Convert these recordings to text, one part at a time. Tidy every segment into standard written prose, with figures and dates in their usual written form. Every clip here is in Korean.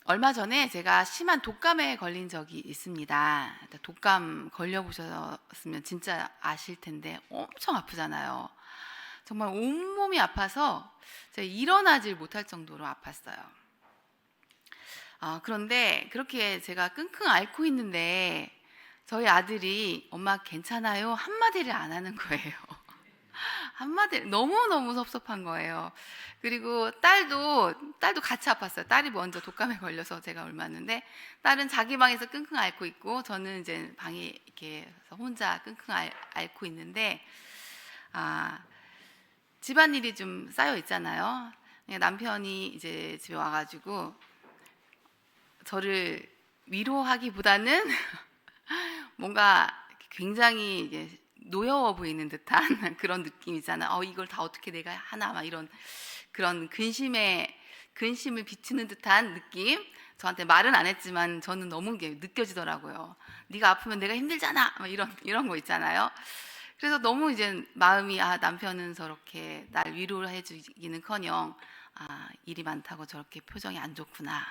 얼마 전에 제가 심한 독감에 걸린 적이 있습니다. 독감 걸려보셨으면 진짜 아실 텐데 엄청 아프잖아요. 정말 온몸이 아파서 제가 일어나질 못할 정도로 아팠어요. 그런데 그렇게 제가 끙끙 앓고 있는데 저희 아들이 엄마 괜찮아요? 한마디를 안 하는 거예요. 한마디 너무너무 섭섭한 거예요. 그리고 딸도 같이 아팠어요. 딸이 먼저 독감에 걸려서 제가 옮았는데 딸은 자기 방에서 끙끙 앓고 있고 저는 이제 방에 이렇게 혼자 끙끙 앓고 있는데 아, 집안일이 좀 쌓여 있잖아요. 남편이 이제 집에 와가지고 저를 위로하기보다는 뭔가 굉장히 이제 노여워 보이는 듯한 그런 느낌이잖아. 이걸 다 어떻게 내가 하나, 막 이런 그런 근심을 비추는 듯한 느낌. 저한테 말은 안 했지만 저는 너무 느껴지더라고요. 네가 아프면 내가 힘들잖아. 막 이런 거 있잖아요. 그래서 너무 이제 마음이 남편은 저렇게 날 위로를 해주기는커녕 일이 많다고 저렇게 표정이 안 좋구나.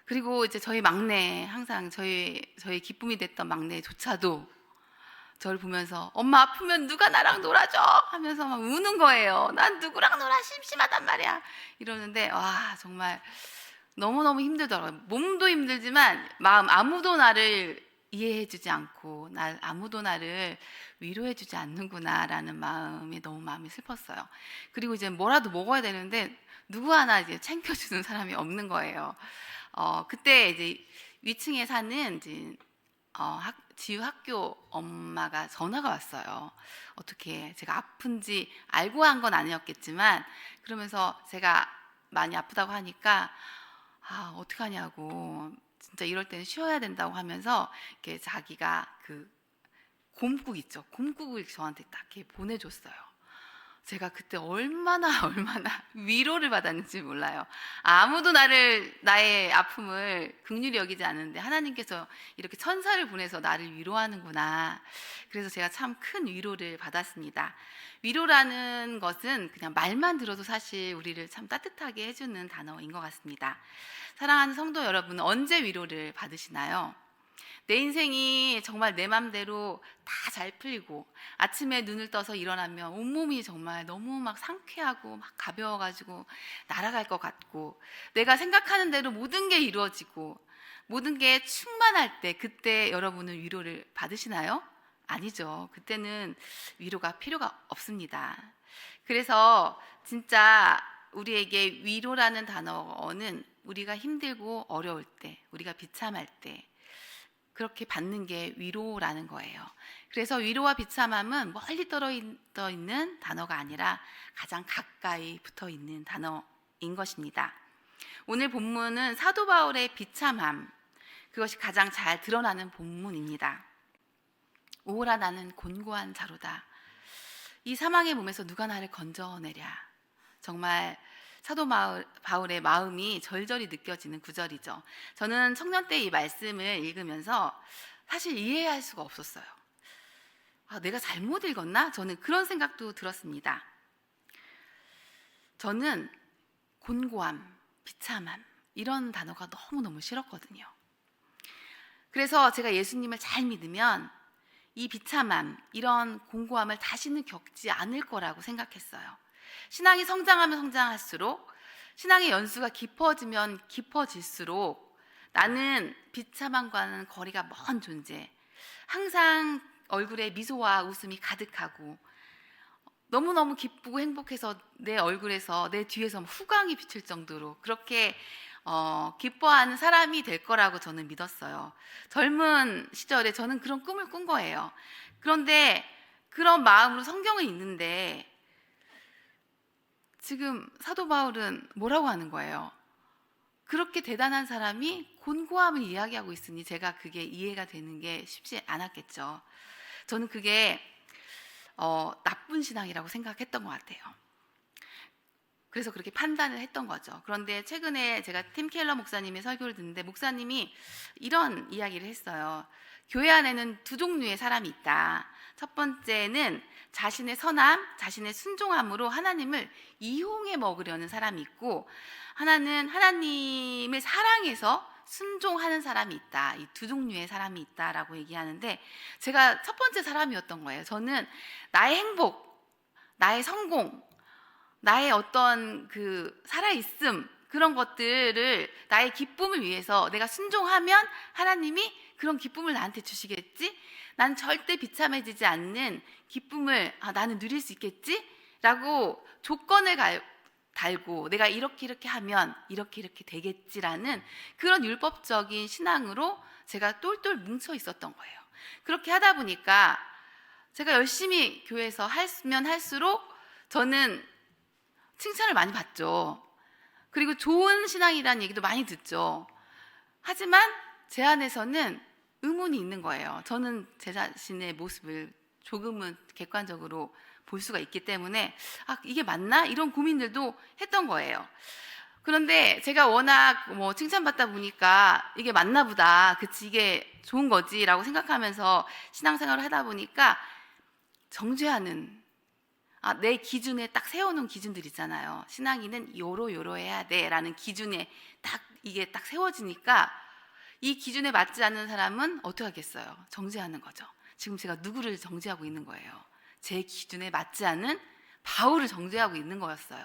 그리고 이제 저희 막내, 항상 저희 기쁨이 됐던 막내조차도 저를 보면서 엄마 아프면 누가 나랑 놀아줘 하면서 막 우는 거예요. 난 누구랑 놀아, 심심하단 말이야 이러는데 와, 정말 너무너무 힘들더라고요. 몸도 힘들지만 마음, 아무도 나를 이해해주지 않고 아무도 나를 위로해주지 않는구나라는 마음이 너무 마음이 슬펐어요. 그리고 이제 뭐라도 먹어야 되는데 누구 하나 이제 챙겨주는 사람이 없는 거예요. 그때 이제 위층에 사는 이제 지우 학교 엄마가 전화가 왔어요. 어떻게 제가 아픈지 알고 한 건 아니었겠지만 그러면서 제가 많이 아프다고 하니까 어떡하냐고, 진짜 이럴 때는 쉬어야 된다고 하면서 이렇게 자기가 그 곰국 있죠. 곰국을 저한테 딱 이렇게 보내줬어요. 제가 그때 얼마나 위로를 받았는지 몰라요. 아무도 나의 아픔을 긍휼히 여기지 않는데 하나님께서 이렇게 천사를 보내서 나를 위로하는구나. 그래서 제가 참 큰 위로를 받았습니다. 위로라는 것은 그냥 말만 들어도 사실 우리를 참 따뜻하게 해주는 단어인 것 같습니다. 사랑하는 성도 여러분, 언제 위로를 받으시나요? 내 인생이 정말 내 맘대로 다 잘 풀리고 아침에 눈을 떠서 일어나면 온몸이 정말 너무 막 상쾌하고 막 가벼워가지고 날아갈 것 같고 내가 생각하는 대로 모든 게 이루어지고 모든 게 충만할 때, 그때 여러분은 위로를 받으시나요? 아니죠. 그때는 위로가 필요가 없습니다. 그래서 진짜 우리에게 위로라는 단어는 우리가 힘들고 어려울 때, 우리가 비참할 때 그렇게 받는 게 위로라는 거예요. 그래서 위로와 비참함은 멀리 떨어져 있는 단어가 아니라 가장 가까이 붙어 있는 단어인 것입니다. 오늘 본문은 사도 바울의 비참함, 그것이 가장 잘 드러나는 본문입니다. 오호라, 나는 곤고한 자로다. 이 사망의 몸에서 누가 나를 건져내랴. 정말 사도 바울의 마음이 절절히 느껴지는 구절이죠. 저는 청년 때 이 말씀을 읽으면서 사실 이해할 수가 없었어요. 내가 잘못 읽었나? 저는 그런 생각도 들었습니다. 저는 곤고함, 비참함 이런 단어가 너무너무 싫었거든요. 그래서 제가 예수님을 잘 믿으면 이 비참함, 이런 공고함을 다시는 겪지 않을 거라고 생각했어요. 신앙이 성장하면 성장할수록, 신앙의 연수가 깊어지면 깊어질수록 나는 비참함과는 거리가 먼 존재, 항상 얼굴에 미소와 웃음이 가득하고 너무너무 기쁘고 행복해서 내 얼굴에서, 내 뒤에서 후광이 비칠 정도로 그렇게 기뻐하는 사람이 될 거라고 저는 믿었어요. 젊은 시절에 저는 그런 꿈을 꾼 거예요. 그런데 그런 마음으로 성경을 읽는데 지금 사도 바울은 뭐라고 하는 거예요? 그렇게 대단한 사람이 곤고함을 이야기하고 있으니 제가 그게 이해가 되는 게 쉽지 않았겠죠. 저는 그게 나쁜 신앙이라고 생각했던 것 같아요. 그래서 그렇게 판단을 했던 거죠. 그런데 최근에 제가 팀 켈러 목사님의 설교를 듣는데 목사님이 이런 이야기를 했어요. 교회 안에는 두 종류의 사람이 있다. 첫 번째는 자신의 선함, 자신의 순종함으로 하나님을 이용해 먹으려는 사람이 있고, 하나는 하나님을 사랑해서 순종하는 사람이 있다. 이 두 종류의 사람이 있다라고 얘기하는데, 제가 첫 번째 사람이었던 거예요. 저는 나의 행복, 나의 성공, 나의 어떤 그 살아있음, 그런 것들을, 나의 기쁨을 위해서 내가 순종하면 하나님이 그런 기쁨을 나한테 주시겠지? 난 절대 비참해지지 않는 기쁨을 나는 누릴 수 있겠지? 라고 조건을 달고 내가 이렇게 하면 이렇게 되겠지라는 그런 율법적인 신앙으로 제가 똘똘 뭉쳐 있었던 거예요. 그렇게 하다 보니까 제가 열심히 교회에서 하면 할수록 저는 칭찬을 많이 받죠. 그리고 좋은 신앙이라는 얘기도 많이 듣죠. 하지만 제 안에서는 의문이 있는 거예요. 저는 제 자신의 모습을 조금은 객관적으로 볼 수가 있기 때문에 이게 맞나? 이런 고민들도 했던 거예요. 그런데 제가 워낙 칭찬받다 보니까 이게 맞나 보다, 그치, 이게 좋은 거지 라고 생각하면서 신앙생활을 하다 보니까 정죄하는, 내 기준에 딱 세워놓은 기준들 있잖아요. 신앙인은 요러해야 돼 라는 기준에 이게 딱 세워지니까 이 기준에 맞지 않는 사람은 어떻게 하겠어요? 정죄하는 거죠. 지금 제가 누구를 정죄하고 있는 거예요? 제 기준에 맞지 않는 바울을 정죄하고 있는 거였어요.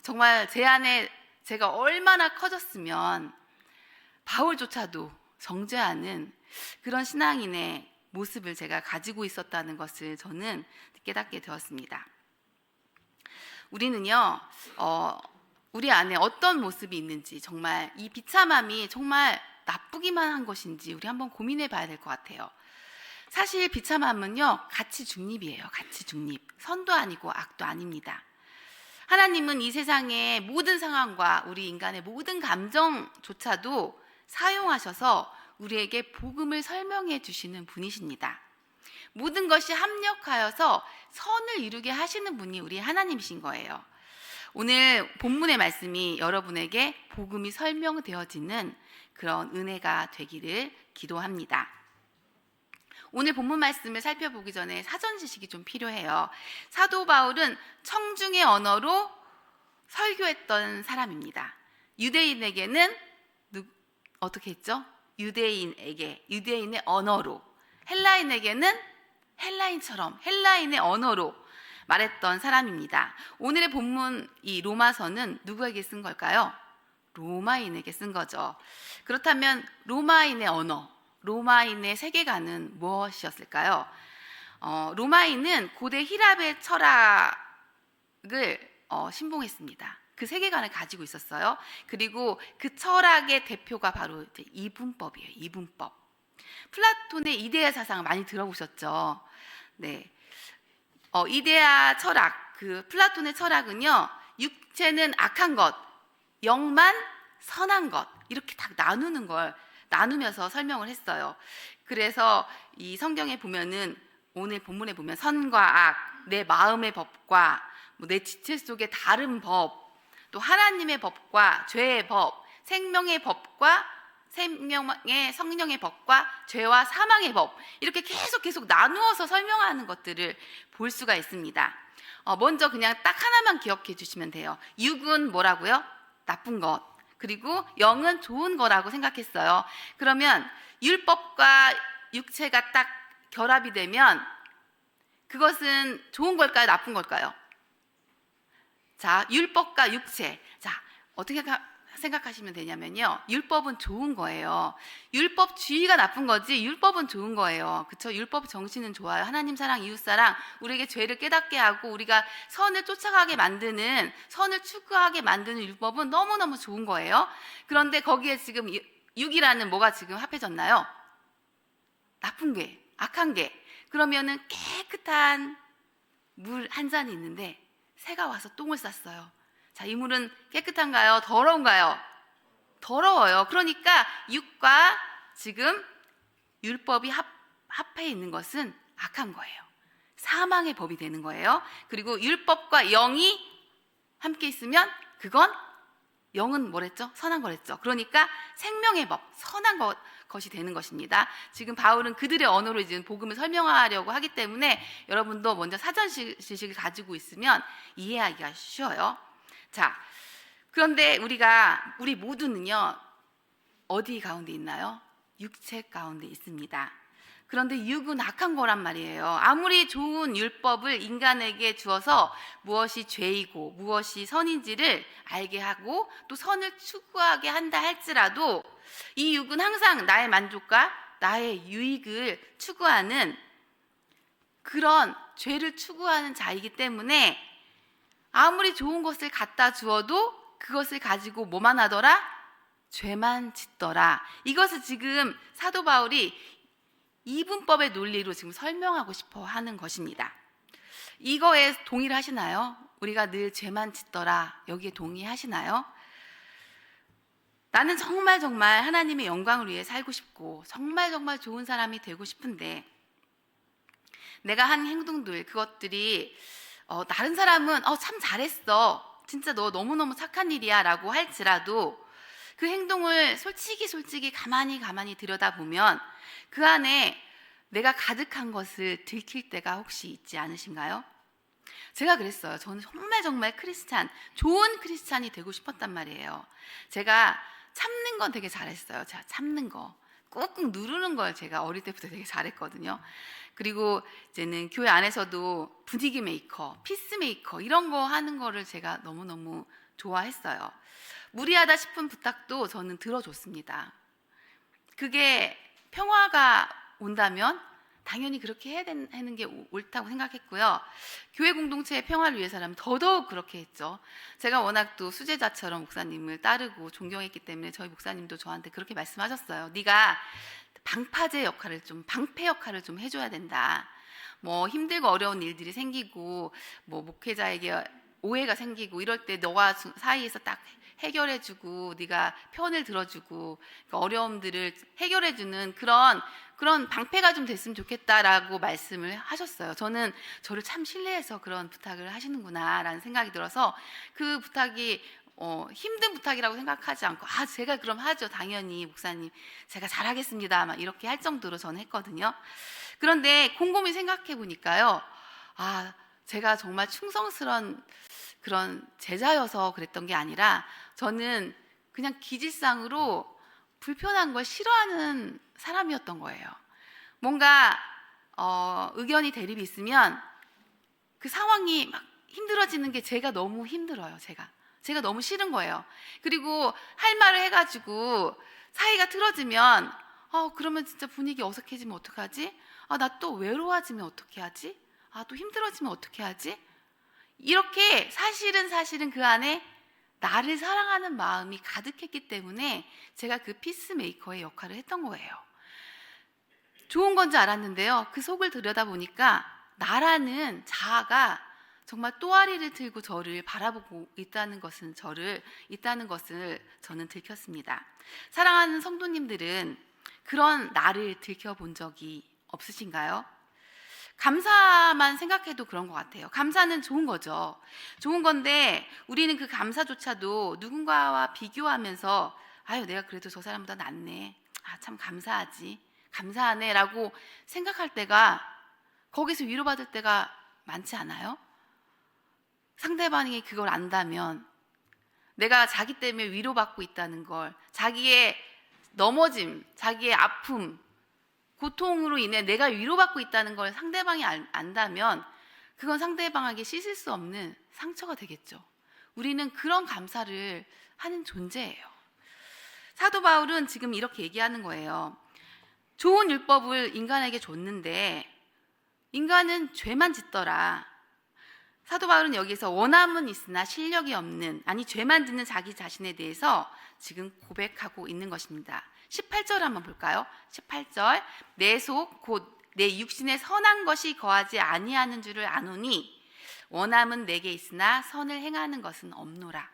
정말 제 안에 제가 얼마나 커졌으면 바울조차도 정죄하는 그런 신앙인의 모습을 제가 가지고 있었다는 것을 저는 깨닫게 되었습니다. 우리는요, 우리 안에 어떤 모습이 있는지, 정말 이 비참함이 정말 나쁘기만 한 것인지 우리 한번 고민해 봐야 될 것 같아요. 사실 비참함은요, 가치 중립이에요. 가치 중립. 선도 아니고 악도 아닙니다. 하나님은 이 세상의 모든 상황과 우리 인간의 모든 감정조차도 사용하셔서 우리에게 복음을 설명해 주시는 분이십니다. 모든 것이 합력하여서 선을 이루게 하시는 분이 우리 하나님이신 거예요. 오늘 본문의 말씀이 여러분에게 복음이 설명되어지는 그런 은혜가 되기를 기도합니다. 오늘 본문 말씀을 살펴보기 전에 사전 지식이 좀 필요해요. 사도 바울은 청중의 언어로 설교했던 사람입니다. 유대인에게는 어떻게 했죠? 유대인의 언어로, 헬라인에게는 헬라인처럼 헬라인의 언어로 말했던 사람입니다. 오늘의 본문 이 로마서는 누구에게 쓴 걸까요? 로마인에게 쓴 거죠. 그렇다면 로마인의 언어, 로마인의 세계관은 무엇이었을까요? 로마인은 고대 히랍의 철학을 신봉했습니다. 그 세계관을 가지고 있었어요. 그리고 그 철학의 대표가 바로 이제 이분법이에요. 이분법. 플라톤의 이데아 사상을 많이 들어보셨죠? 네. 이데아 철학, 그 플라톤의 철학은요, 육체는 악한 것, 영만 선한 것, 이렇게 딱 나누면서 설명을 했어요. 그래서 이 성경에 보면은, 오늘 본문에 보면 선과 악, 내 마음의 법과 내 지체 속의 다른 법, 또 하나님의 법과 죄의 법, 생명의 법과 성령의 법과 죄와 사망의 법, 이렇게 계속 나누어서 설명하는 것들을 볼 수가 있습니다. 먼저 그냥 딱 하나만 기억해 주시면 돼요. 육은 뭐라고요? 나쁜 것. 그리고 영은 좋은 거라고 생각했어요. 그러면 율법과 육체가 딱 결합이 되면 그것은 좋은 걸까요? 나쁜 걸까요? 자, 율법과 육체. 자, 어떻게 생각하시면 되냐면요, 율법은 좋은 거예요. 율법주의가 나쁜 거지 율법은 좋은 거예요. 그렇죠? 율법 정신은 좋아요. 하나님 사랑, 이웃 사랑, 우리에게 죄를 깨닫게 하고 우리가 선을 쫓아가게 만드는, 선을 추구하게 만드는 율법은 너무너무 좋은 거예요. 그런데 거기에 지금 육이라는 뭐가 지금 합해졌나요? 나쁜 게, 악한 게. 그러면은 깨끗한 물 한 잔이 있는데 새가 와서 똥을 쌌어요. 자, 이 물은 깨끗한가요? 더러운가요? 더러워요. 그러니까 육과 지금 율법이 합해 있는 것은 악한 거예요. 사망의 법이 되는 거예요. 그리고 율법과 영이 함께 있으면 그건 영은 뭐랬죠? 선한 거랬죠. 그러니까 생명의 법, 선한 것이 되는 것입니다. 지금 바울은 그들의 언어로 이제 복음을 설명하려고 하기 때문에 여러분도 먼저 사전 지식을 가지고 있으면 이해하기가 쉬워요. 자, 그런데 우리 모두는요, 어디 가운데 있나요? 육체 가운데 있습니다. 그런데 육은 악한 거란 말이에요. 아무리 좋은 율법을 인간에게 주어서 무엇이 죄이고 무엇이 선인지를 알게 하고 또 선을 추구하게 한다 할지라도 이 육은 항상 나의 만족과 나의 유익을 추구하는 그런 죄를 추구하는 자이기 때문에 아무리 좋은 것을 갖다 주어도 그것을 가지고 뭐만 하더라? 죄만 짓더라. 이것을 지금 사도 바울이 이분법의 논리로 지금 설명하고 싶어 하는 것입니다. 이거에 동의를 하시나요? 우리가 늘 죄만 짓더라. 여기에 동의하시나요? 나는 정말 하나님의 영광을 위해 살고 싶고 정말 좋은 사람이 되고 싶은데 내가 한 행동들 그것들이 다른 사람은 참 잘했어. 진짜 너 너무너무 착한 일이야 라고 할지라도 그 행동을 솔직히 가만히 들여다보면 그 안에 내가 가득한 것을 들킬 때가 혹시 있지 않으신가요? 제가 그랬어요. 저는 정말 좋은 크리스찬이 되고 싶었단 말이에요. 제가 참는 건 되게 잘했어요. 제가 참는 거, 꾹꾹 누르는 걸 제가 어릴 때부터 되게 잘했거든요. 그리고 이제는 교회 안에서도 분위기 메이커, 피스 메이커 이런 거 하는 거를 제가 너무너무 좋아했어요. 무리하다 싶은 부탁도 저는 들어줬습니다. 그게 평화가 온다면 당연히 그렇게 해야 하는 게 옳다고 생각했고요. 교회 공동체의 평화를 위해서라면 더더욱 그렇게 했죠. 제가 워낙 또 수제자처럼 목사님을 따르고 존경했기 때문에 저희 목사님도 저한테 그렇게 말씀하셨어요. 네가 방파제 역할을 방패 역할을 좀 해줘야 된다. 뭐 힘들고 어려운 일들이 생기고 뭐 목회자에게 오해가 생기고 이럴 때 너가 사이에서 딱 해결해주고 네가 편을 들어주고 그러니까 어려움들을 해결해주는 그런 방패가 좀 됐으면 좋겠다라고 말씀을 하셨어요. 저는 저를 참 신뢰해서 그런 부탁을 하시는구나라는 생각이 들어서 그 부탁이 힘든 부탁이라고 생각하지 않고 제가 그럼 하죠. 당연히 목사님 제가 잘하겠습니다. 막 이렇게 할 정도로 저는 했거든요. 그런데 곰곰이 생각해 보니까요. 제가 정말 충성스러운 그런 제자여서 그랬던 게 아니라 저는 그냥 기질상으로 불편한 걸 싫어하는 사람이었던 거예요. 뭔가 의견이 대립이 있으면 그 상황이 막 힘들어지는 게 제가 너무 힘들어요. 제가 너무 싫은 거예요. 그리고 할 말을 해가지고 사이가 틀어지면 그러면 진짜 분위기 어색해지면 어떡하지? 나 또 외로워지면 어떻게 하지? 또 힘들어지면 어떻게 하지? 이렇게 사실은 그 안에 나를 사랑하는 마음이 가득했기 때문에 제가 그 피스메이커의 역할을 했던 거예요. 좋은 건지 알았는데요. 그 속을 들여다보니까 나라는 자아가 정말 또아리를 틀고 저를 바라보고 있다는 것을 저는 들켰습니다. 사랑하는 성도님들은 그런 나를 들켜본 적이 없으신가요? 감사만 생각해도 그런 것 같아요. 감사는 좋은 거죠. 좋은 건데 우리는 그 감사조차도 누군가와 비교하면서 내가 그래도 저 사람보다 낫네. 참 감사하네 라고 생각할 때가 거기서 위로받을 때가 많지 않아요? 상대방이 그걸 안다면 내가 자기 때문에 위로받고 있다는 걸, 자기의 넘어짐, 자기의 아픔, 고통으로 인해 내가 위로받고 있다는 걸 상대방이 안다면 그건 상대방에게 씻을 수 없는 상처가 되겠죠. 우리는 그런 감사를 하는 존재예요. 사도 바울은 지금 이렇게 얘기하는 거예요. 좋은 율법을 인간에게 줬는데 인간은 죄만 짓더라. 사도 바울은 여기서 원함은 있으나 실력이 없는, 죄만 짓는 자기 자신에 대해서 지금 고백하고 있는 것입니다. 18절 한번 볼까요? 18절 내 속 곧 내 육신에 선한 것이 거하지 아니하는 줄을 아노니 원함은 내게 있으나 선을 행하는 것은 없노라.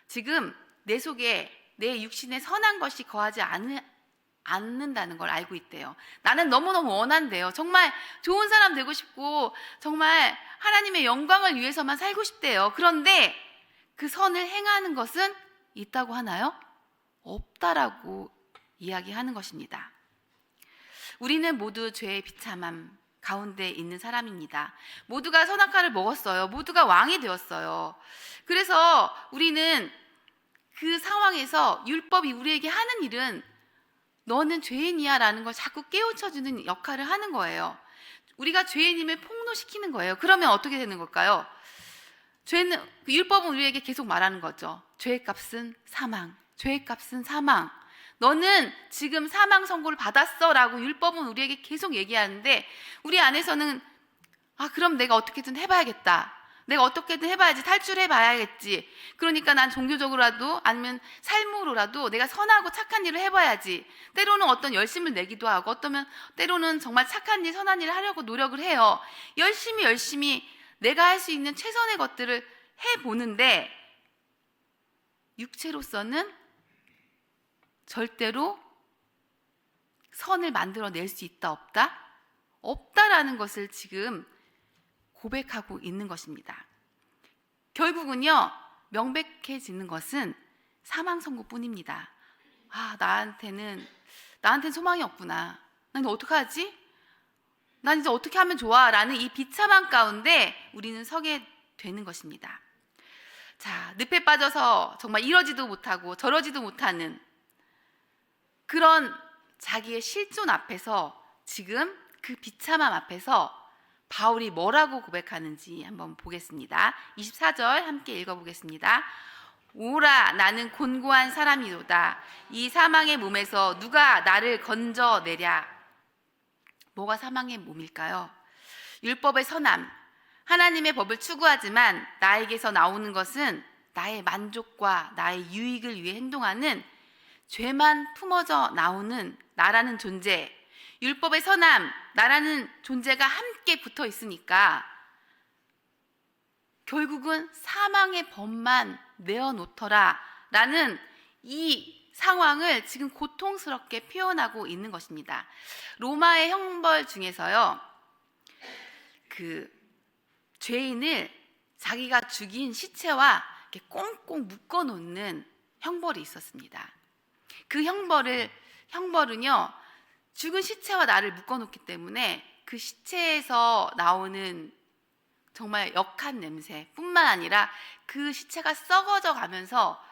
지금 내 속에 내 육신에 선한 것이 거하지 않는다는 걸 알고 있대요. 나는 너무너무 원한대요. 정말 좋은 사람 되고 싶고 정말 하나님의 영광을 위해서만 살고 싶대요. 그런데 그 선을 행하는 것은 있다고 하나요? 없다라고 이야기하는 것입니다. 우리는 모두 죄의 비참함 가운데 있는 사람입니다. 모두가 선악과를 먹었어요. 모두가 왕이 되었어요. 그래서 우리는 그 상황에서 율법이 우리에게 하는 일은 너는 죄인이야 라는 걸 자꾸 깨우쳐주는 역할을 하는 거예요. 우리가 죄인임을 폭로시키는 거예요. 그러면 어떻게 되는 걸까요? 죄는, 율법은 우리에게 계속 말하는 거죠. 죄의 값은 사망, 죄의 값은 사망. 너는 지금 사망 선고를 받았어 라고 율법은 우리에게 계속 얘기하는데, 우리 안에서는 그럼 내가 어떻게든 해봐야겠다, 내가 어떻게든 해봐야지, 탈출해봐야겠지, 그러니까 난 종교적으로라도 아니면 삶으로라도 내가 선하고 착한 일을 해봐야지. 때로는 어떤 열심을 내기도 하고, 때로는 정말 착한 일, 선한 일을 하려고 노력을 해요. 열심히 내가 할 수 있는 최선의 것들을 해보는데, 육체로서는 절대로 선을 만들어낼 수 있다 없다? 없다라는 것을 지금 고백하고 있는 것입니다. 결국은요, 명백해지는 것은 사망 선고뿐입니다. 나한테는 소망이 없구나, 난 어떡하지? 난 이제 어떻게 하면 좋아? 라는 이 비참한 가운데 우리는 서게 되는 것입니다. 자, 늪에 빠져서 정말 이러지도 못하고 저러지도 못하는 그런 자기의 실존 앞에서, 지금 그 비참함 앞에서 바울이 뭐라고 고백하는지 한번 보겠습니다. 24절 함께 읽어보겠습니다. 오라, 나는 곤고한 사람이로다. 이 사망의 몸에서 누가 나를 건져내랴. 뭐가 사망의 몸일까요? 율법의 선함, 하나님의 법을 추구하지만 나에게서 나오는 것은 나의 만족과 나의 유익을 위해 행동하는 죄만 품어져 나오는 나라는 존재, 율법의 선함, 나라는 존재가 함께 붙어 있으니까 결국은 사망의 법만 내어놓더라 라는 이 상황을 지금 고통스럽게 표현하고 있는 것입니다. 로마의 형벌 중에서요, 그 죄인을 자기가 죽인 시체와 이렇게 꽁꽁 묶어 놓는 형벌이 있었습니다. 그 형벌은요, 죽은 시체와 나를 묶어 놓기 때문에 그 시체에서 나오는 정말 역한 냄새 뿐만 아니라 그 시체가 썩어져 가면서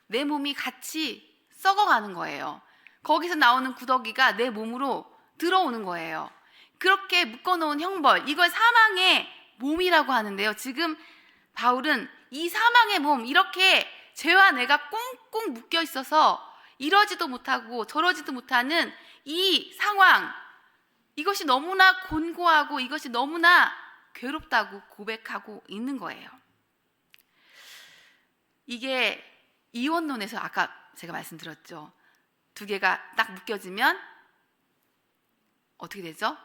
내 몸이 같이 썩어가는 거예요. 거기서 나오는 구더기가 내 몸으로 들어오는 거예요. 그렇게 묶어놓은 형벌, 이걸 사망의 몸이라고 하는데요. 지금 바울은 이 사망의 몸, 이렇게 죄와 내가 꽁꽁 묶여 있어서 이러지도 못하고 저러지도 못하는 이 상황, 이것이 너무나 곤고하고 이것이 너무나 괴롭다고 고백하고 있는 거예요. 이게 이원론에서 아까 제가 말씀드렸죠. 두 개가 딱 묶여지면 어떻게 되죠?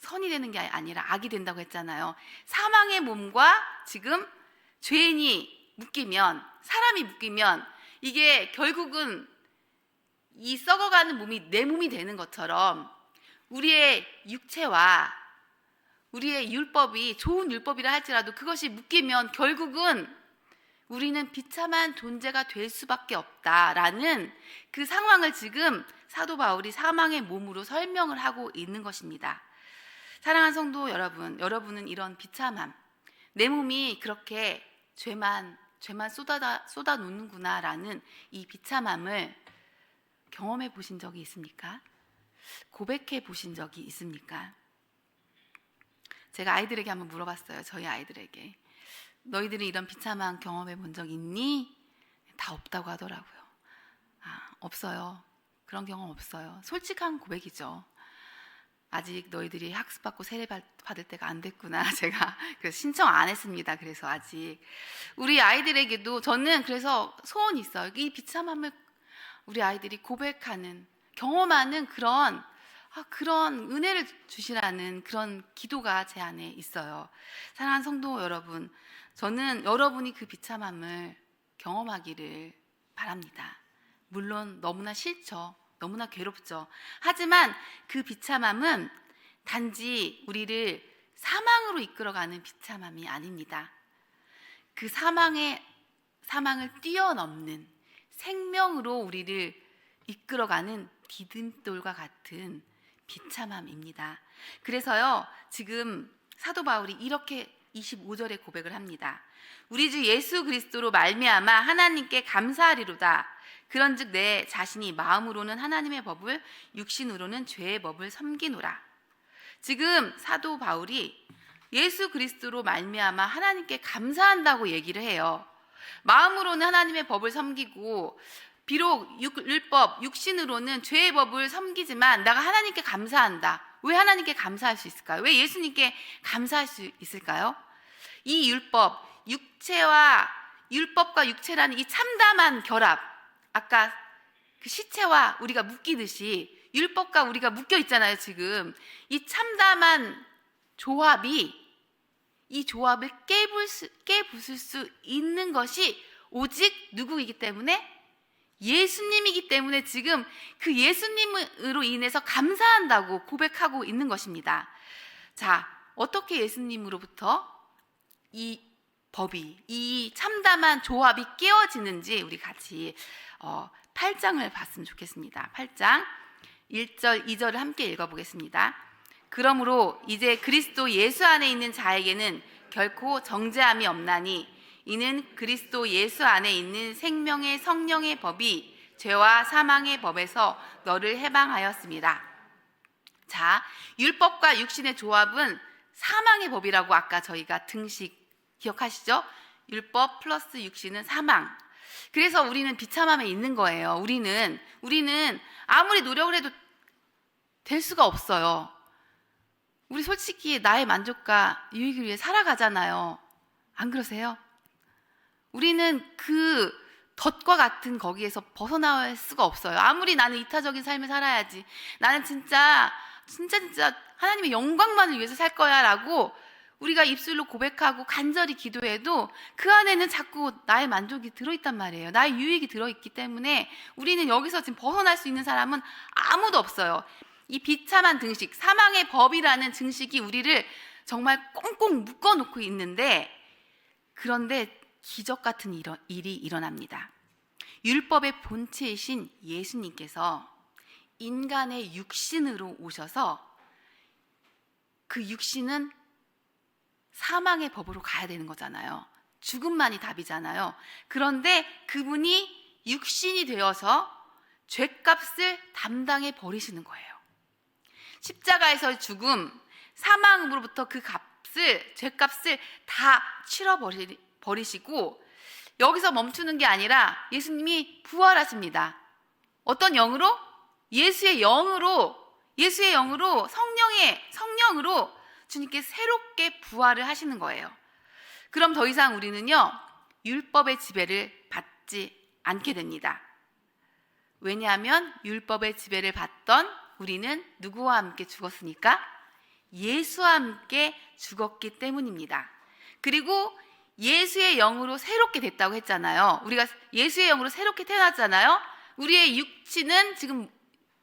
선이 되는 게 아니라 악이 된다고 했잖아요. 사망의 몸과 지금 죄인이 묶이면, 사람이 묶이면 이게 결국은 이 썩어가는 몸이 내 몸이 되는 것처럼 우리의 육체와 우리의 율법이 좋은 율법이라 할지라도 그것이 묶이면 결국은 우리는 비참한 존재가 될 수밖에 없다라는 그 상황을 지금 사도 바울이 사망의 몸으로 설명을 하고 있는 것입니다. 사랑하는 성도 여러분, 여러분은 이런 비참함, 내 몸이 그렇게 죄만 쏟아놓는구나라는 이 비참함을 경험해 보신 적이 있습니까? 고백해 보신 적이 있습니까? 제가 아이들에게 한번 물어봤어요. 저희 아이들에게. 너희들이 이런 비참한 경험해 본 적 있니? 다 없다고 하더라고요. 없어요. 그런 경험 없어요. 솔직한 고백이죠. 아직 너희들이 학습받고 세례 받을 때가 안 됐구나. 제가 그래서 신청 안 했습니다. 그래서 아직 우리 아이들에게도 저는 그래서 소원이 있어요. 이 비참함을 우리 아이들이 고백하는, 경험하는 그런 은혜를 주시라는 그런 기도가 제 안에 있어요. 사랑하는 성도 여러분, 저는 여러분이 그 비참함을 경험하기를 바랍니다. 물론 너무나 싫죠. 너무나 괴롭죠. 하지만 그 비참함은 단지 우리를 사망으로 이끌어가는 비참함이 아닙니다. 그 사망의 사망을 뛰어넘는 생명으로 우리를 이끌어가는 디딤돌과 같은 비참함입니다. 그래서요, 지금 사도 바울이 이렇게 25절에 고백을 합니다. 우리 주 예수 그리스도로 말미암아 하나님께 감사하리로다. 그런즉 내 자신이 마음으로는 하나님의 법을, 육신으로는 죄의 법을 섬기노라. 지금 사도 바울이 예수 그리스도로 말미암아 하나님께 감사한다고 얘기를 해요. 마음으로는 하나님의 법을 섬기고 비록 율법, 육신으로는 죄의 법을 섬기지만 내가 하나님께 감사한다. 왜 하나님께 감사할 수 있을까요? 왜 예수님께 감사할 수 있을까요? 이 율법과 육체라는 이 참담한 결합, 아까 그 시체와 우리가 묶이듯이 율법과 우리가 묶여 있잖아요. 지금 이 참담한 조합이, 이 조합을 깨부술 수 있는 것이 오직 누구이기 때문에? 예수님이기 때문에 지금 그 예수님으로 인해서 감사한다고 고백하고 있는 것입니다. 자, 어떻게 예수님으로부터 이 법이, 이 참담한 조합이 깨어지는지 우리 같이 8장을 봤으면 좋겠습니다. 8장 1절, 2절을 함께 읽어보겠습니다. 그러므로 이제 그리스도 예수 안에 있는 자에게는 결코 정죄함이 없나니 이는 그리스도 예수 안에 있는 생명의 성령의 법이 죄와 사망의 법에서 너를 해방하였습니다. 자, 율법과 육신의 조합은 사망의 법이라고 아까 저희가 등식 기억하시죠? 율법 플러스 육신은 사망. 그래서 우리는 비참함에 있는 거예요. 우리는 아무리 노력을 해도 될 수가 없어요. 우리 솔직히 나의 만족과 유익을 위해 살아가잖아요. 안 그러세요? 우리는 그 덫과 같은 거기에서 벗어나올 수가 없어요. 아무리 나는 이타적인 삶을 살아야지, 나는 진짜 하나님의 영광만을 위해서 살 거야 라고 우리가 입술로 고백하고 간절히 기도해도 그 안에는 자꾸 나의 만족이 들어있단 말이에요. 나의 유익이 들어있기 때문에 우리는 여기서 지금 벗어날 수 있는 사람은 아무도 없어요. 이 비참한 등식, 사망의 법이라는 증식이 우리를 정말 꽁꽁 묶어놓고 있는데, 그런데 기적 같은 일이 일어납니다. 율법의 본체이신 예수님께서 인간의 육신으로 오셔서 그 육신은 사망의 법으로 가야 되는 거잖아요. 죽음만이 답이잖아요. 그런데 그분이 육신이 되어서 죄값을 담당해 버리시는 거예요. 십자가에서의 죽음, 사망으로부터 그 죄값을 다 치러버리시고 여기서 멈추는 게 아니라 예수님이 부활하십니다. 어떤 영으로? 예수의 영으로 성령으로 주님께 새롭게 부활을 하시는 거예요. 그럼 더 이상 우리는요, 율법의 지배를 받지 않게 됩니다. 왜냐하면 율법의 지배를 받던 우리는 누구와 함께 죽었으니까? 예수와 함께 죽었기 때문입니다. 그리고 예수의 영으로 새롭게 됐다고 했잖아요. 우리가 예수의 영으로 새롭게 태어났잖아요. 우리의 육신은 지금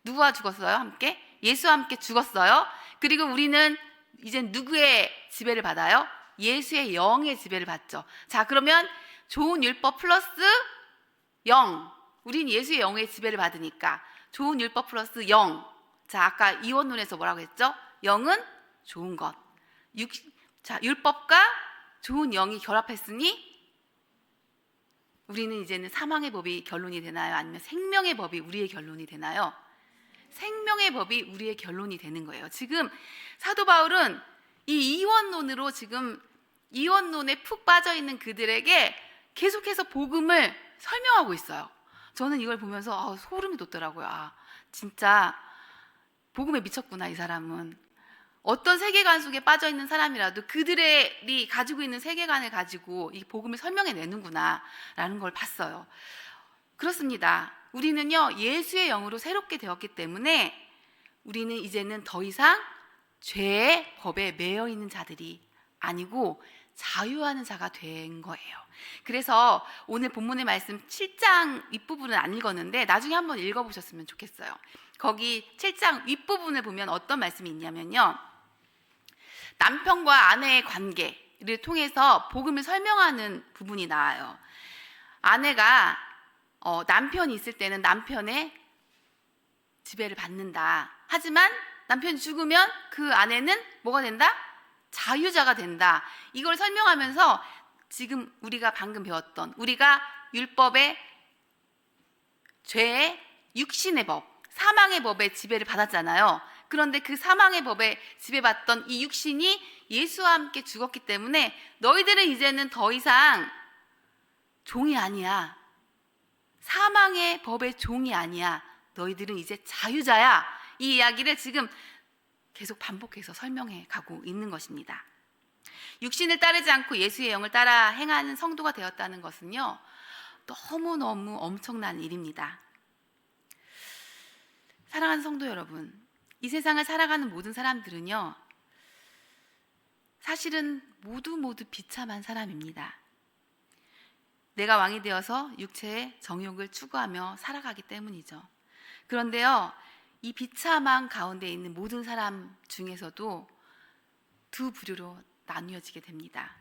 누구와 죽었어요? 함께? 예수와 함께 죽었어요. 그리고 우리는 이제 누구의 지배를 받아요? 예수의 영의 지배를 받죠. 자, 그러면 좋은 율법 플러스 영, 우린 예수의 영의 지배를 받으니까 좋은 율법 플러스 영. 자, 아까 이원론에서 뭐라고 했죠? 영은 좋은 것. 자, 율법과 좋은 영이 결합했으니 우리는 이제는 사망의 법이 결론이 되나요? 아니면 생명의 법이 우리의 결론이 되나요? 생명의 법이 우리의 결론이 되는 거예요. 지금 사도 바울은 이 이원론으로 지금 이원론에 푹 빠져 있는 그들에게 계속해서 복음을 설명하고 있어요. 저는 이걸 보면서 소름이 돋더라고요. 진짜 복음에 미쳤구나, 이 사람은. 어떤 세계관 속에 빠져 있는 사람이라도 그들이 가지고 있는 세계관을 가지고 이 복음을 설명해 내는구나 라는 걸 봤어요. 그렇습니다. 우리는요, 예수의 영으로 새롭게 되었기 때문에 우리는 이제는 더 이상 죄의 법에 매여 있는 자들이 아니고 자유하는 자가 된 거예요. 그래서 오늘 본문의 말씀 7장 윗부분은 안 읽었는데 나중에 한번 읽어보셨으면 좋겠어요. 거기 7장 윗부분을 보면 어떤 말씀이 있냐면요, 남편과 아내의 관계를 통해서 복음을 설명하는 부분이 나와요. 아내가 남편이 있을 때는 남편의 지배를 받는다. 하지만 남편이 죽으면 그 아내는 뭐가 된다? 자유자가 된다. 이걸 설명하면서 지금 우리가 방금 배웠던, 우리가 율법의 죄의 육신의 법, 사망의 법에 지배를 받았잖아요. 그런데 그 사망의 법에 지배받던 이 육신이 예수와 함께 죽었기 때문에 너희들은 이제는 더 이상 종이 아니야. 사망의 법의 종이 아니야. 너희들은 이제 자유자야. 이 이야기를 지금 계속 반복해서 설명해 가고 있는 것입니다. 육신을 따르지 않고 예수의 영을 따라 행하는 성도가 되었다는 것은요, 너무너무 엄청난 일입니다. 사랑하는 성도 여러분, 이 세상을 살아가는 모든 사람들은요, 사실은 모두 비참한 사람입니다. 내가 왕이 되어서 육체의 정욕을 추구하며 살아가기 때문이죠. 그런데요, 이 비참한 가운데 있는 모든 사람 중에서도 두 부류로 나뉘어지게 됩니다.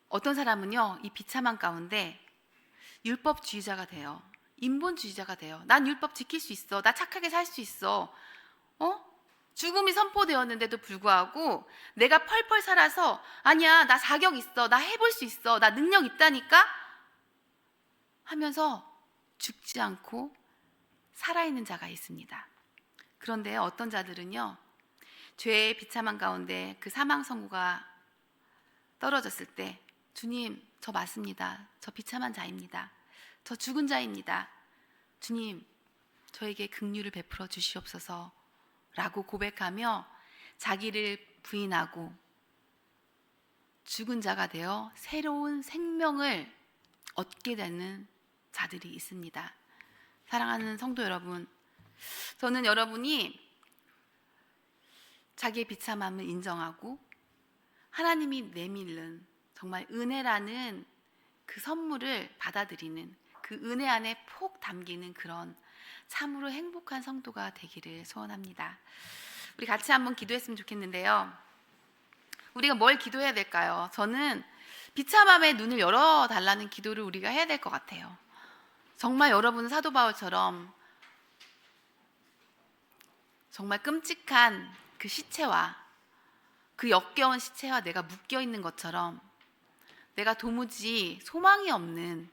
어떤 사람은요, 이 비참한 가운데 율법주의자가 돼요. 인본주의자가 돼요. 난 율법 지킬 수 있어. 나 착하게 살 수 있어. 죽음이 선포되었는데도 불구하고 내가 펄펄 살아서 아니야, 나 자격 있어. 나 해볼 수 있어. 나 능력 있다니까? 하면서 죽지 않고 살아있는 자가 있습니다. 그런데 어떤 자들은요, 죄의 비참한 가운데 그 사망 선고가 떨어졌을 때 주님, 저 맞습니다. 저 비참한 자입니다. 저 죽은 자입니다. 주님, 저에게 긍휼을 베풀어 주시옵소서 라고 고백하며 자기를 부인하고 죽은 자가 되어 새로운 생명을 얻게 되는 자들이 있습니다. 사랑하는 성도 여러분, 저는 여러분이 자기의 비참함을 인정하고 하나님이 내밀는 정말 은혜라는 그 선물을 받아들이는, 그 은혜 안에 폭 담기는 그런 참으로 행복한 성도가 되기를 소원합니다. 우리 같이 한번 기도했으면 좋겠는데요. 우리가 뭘 기도해야 될까요? 저는 비참함에 눈을 열어달라는 기도를 우리가 해야 될 것 같아요. 정말 여러분은 사도 바울처럼 정말 끔찍한 그 시체와, 그 역겨운 시체와 내가 묶여 있는 것처럼 내가 도무지 소망이 없는,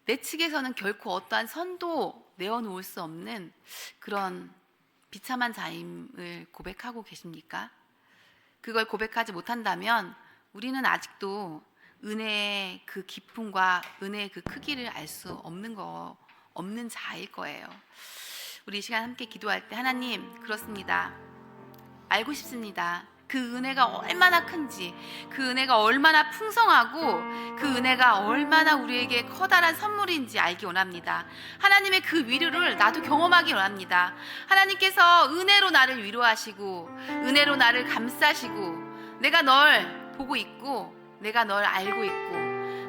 내 측에서는 결코 어떠한 선도 내어놓을 수 없는 그런 비참한 자임을 고백하고 계십니까? 그걸 고백하지 못한다면 우리는 아직도 은혜의 그 깊음과 은혜의 그 크기를 알 수 없는 자일 거예요. 우리 이 시간 함께 기도할 때, 하나님, 그렇습니다. 알고 싶습니다. 그 은혜가 얼마나 큰지, 그 은혜가 얼마나 풍성하고 그 은혜가 얼마나 우리에게 커다란 선물인지 알기 원합니다. 하나님의 그 위로를 나도 경험하기 원합니다. 하나님께서 은혜로 나를 위로하시고 은혜로 나를 감싸시고 내가 널 보고 있고 내가 널 알고 있고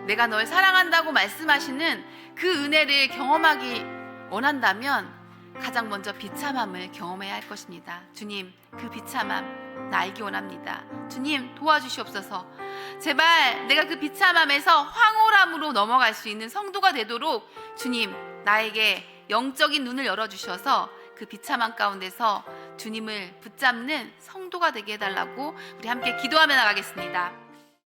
내가 널 사랑한다고 말씀하시는 그 은혜를 경험하기 원한다면 가장 먼저 비참함을 경험해야 할 것입니다. 주님, 그 비참함 나 알기 원합니다. 주님, 도와주시옵소서. 제발 내가 그 비참함에서 황홀함으로 넘어갈 수 있는 성도가 되도록 주님, 나에게 영적인 눈을 열어주셔서 그 비참함 가운데서 주님을 붙잡는 성도가 되게 해달라고 우리 함께 기도하며 나가겠습니다.